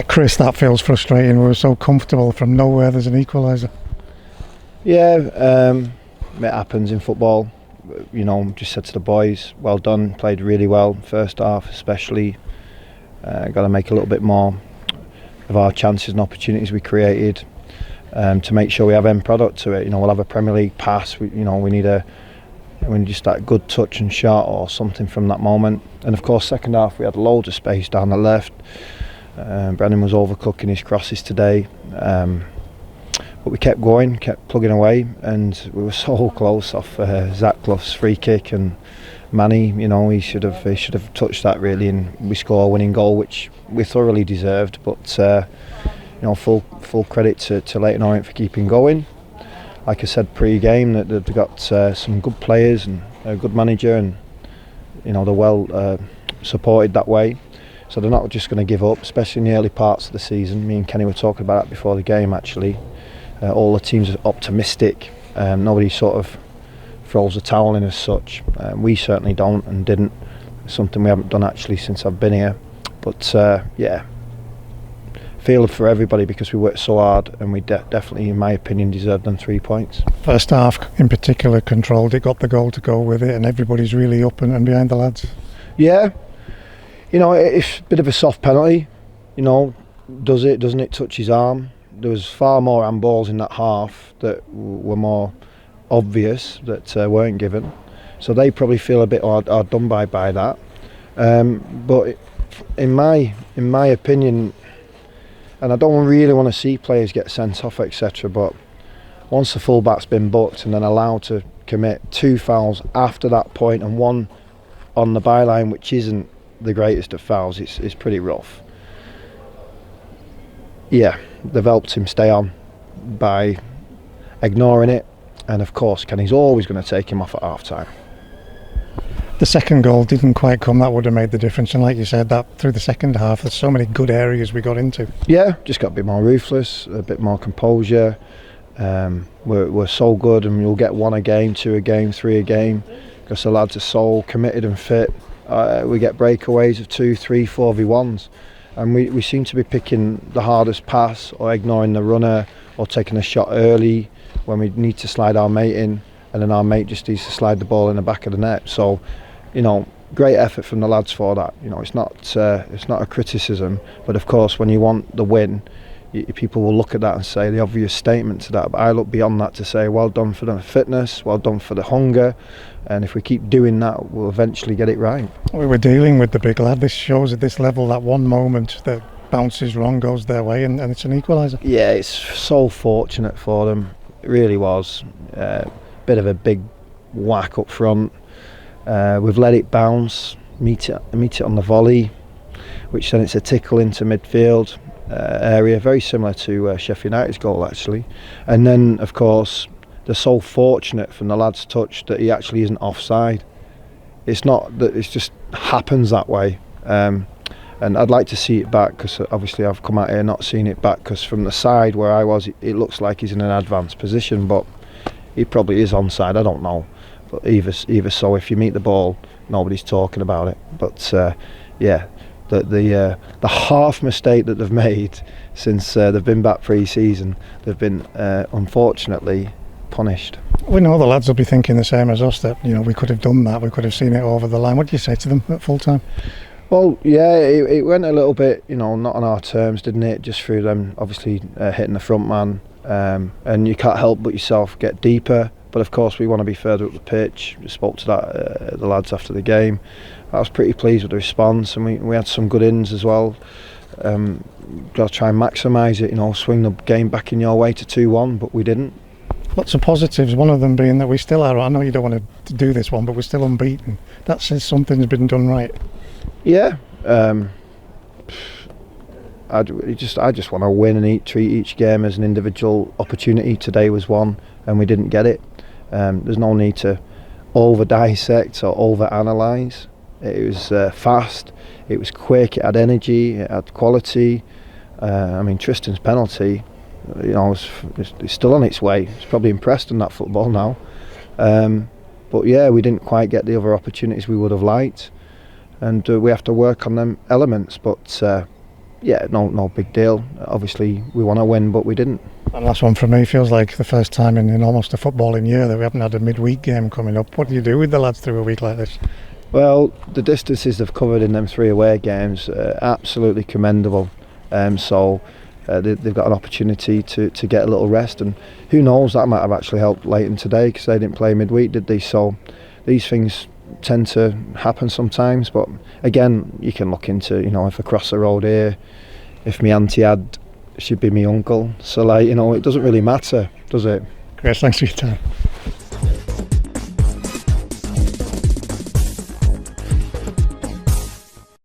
Chris, that feels frustrating. We were so comfortable, from nowhere there's an equaliser. Yeah, it happens in football. Just said to the boys, well done, played really well first half especially. Got to make a little bit more of our chances and opportunities we created to make sure we have end product to it. We'll have a Premier League pass. We need just that good touch and shot or something from that moment. And of course, second half we had loads of space down the left. Brennan was overcooking his crosses today, but we kept going, kept plugging away, and we were so close off Zach Clough's free kick. And Manny, he should have touched that really, and we score a winning goal, which we thoroughly deserved. But full credit to Leyton Orient for keeping going. Like I said pre-game, that they've got some good players and a good manager, and they're well supported that way. So they're not just going to give up, especially in the early parts of the season. Me and Kenny were talking about that before the game actually. All the teams are optimistic. Nobody sort of throws the towel in as such. We certainly don't and didn't. It's something we haven't done actually since I've been here. But feel for everybody because we worked so hard, and we definitely, in my opinion, deserved them 3 points. First half in particular controlled it, got the goal to go with it, and everybody's really up and behind the lads. Yeah, it's a bit of a soft penalty. Doesn't it touch his arm? There was far more handballs in that half that were more obvious that weren't given, so they probably feel a bit hard done by that. But in my opinion, and I don't really want to see players get sent off, etc. But once the full-back's been booked and then allowed to commit 2 fouls after that point and 1 on the byline, which isn't the greatest of fouls, it's pretty rough. Yeah, they've helped him stay on by ignoring it, and of course Kenny's always going to take him off at half-time. The second goal didn't quite come. That would have made the difference, and like you said, that through the second half there's so many good areas we got into. Yeah, just got a bit more ruthless, a bit more composure. We're so good, and we'll get 1 a game, 2 a game, 3 a game, because the lads are so committed and fit. We get breakaways of 2, 3, 4v1s, and we seem to be picking the hardest pass or ignoring the runner or taking a shot early when we need to slide our mate in, and then our mate just needs to slide the ball in the back of the net. So great effort from the lads for that. It's not a criticism, but of course when you want the win, people will look at that and say the obvious statement to that, but I look beyond that to say well done for the fitness, well done for the hunger, and if we keep doing that we'll eventually get it right. We were dealing with the big lad. This shows at this level that one moment that bounces wrong goes their way, and it's an equaliser. Yeah, it's so fortunate for them, it really was. Bit of a big whack up front. We've let it bounce, meet it on the volley, which then it's a tickle into midfield area, very similar to Sheffield United's goal actually. And then of course they're so fortunate from the lad's touch that he actually isn't offside. It's not that, it just happens that way. And I'd like to see it back, because obviously I've come out here not seeing it back, because from the side where I was it looks like he's in an advanced position, but he probably is onside, I don't know. But either so, if you meet the ball, nobody's talking about it. But yeah, the half mistake that they've made since they've been back pre-season, they've been unfortunately punished. We know the lads will be thinking the same as us, that we could have done that, we could have seen it over the line. What do you say to them at full time? Well, yeah, it went a little bit, not on our terms, didn't it? Just through them obviously hitting the front man, and you can't help but yourself get deeper. But of course we want to be further up the pitch. We spoke to the lads after the game. I was pretty pleased with the response, and we had some good ins as well. Got to try and maximise it, swing the game back in your way to 2-1, but we didn't. Lots of positives, one of them being that we still are, I know you don't want to do this one, but we're still unbeaten. That says something's been done right. Yeah, I just want to win and treat each game as an individual opportunity. Today was one, and we didn't get it. There's no need to over dissect or over analyse. It was fast, it was quick, it had energy, it had quality. Tristan's penalty, it's still on its way. It's probably impressed in that football now. But yeah, we didn't quite get the other opportunities we would have liked, and we have to work on them elements. But yeah, no big deal. Obviously, we want to win, but we didn't. And last one from me, feels like the first time in almost a footballing year that we haven't had a midweek game coming up. What do you do with the lads through a week like this? Well, the distances they've covered in them 3 away games are absolutely commendable. So they've got an opportunity to get a little rest, and who knows, that might have actually helped Leyton today because they didn't play midweek, did they? So these things tend to happen sometimes, but again, you can look into, if across the road here, if my auntie had, she'd be my uncle. So it doesn't really matter, does it? Chris, thanks for your time.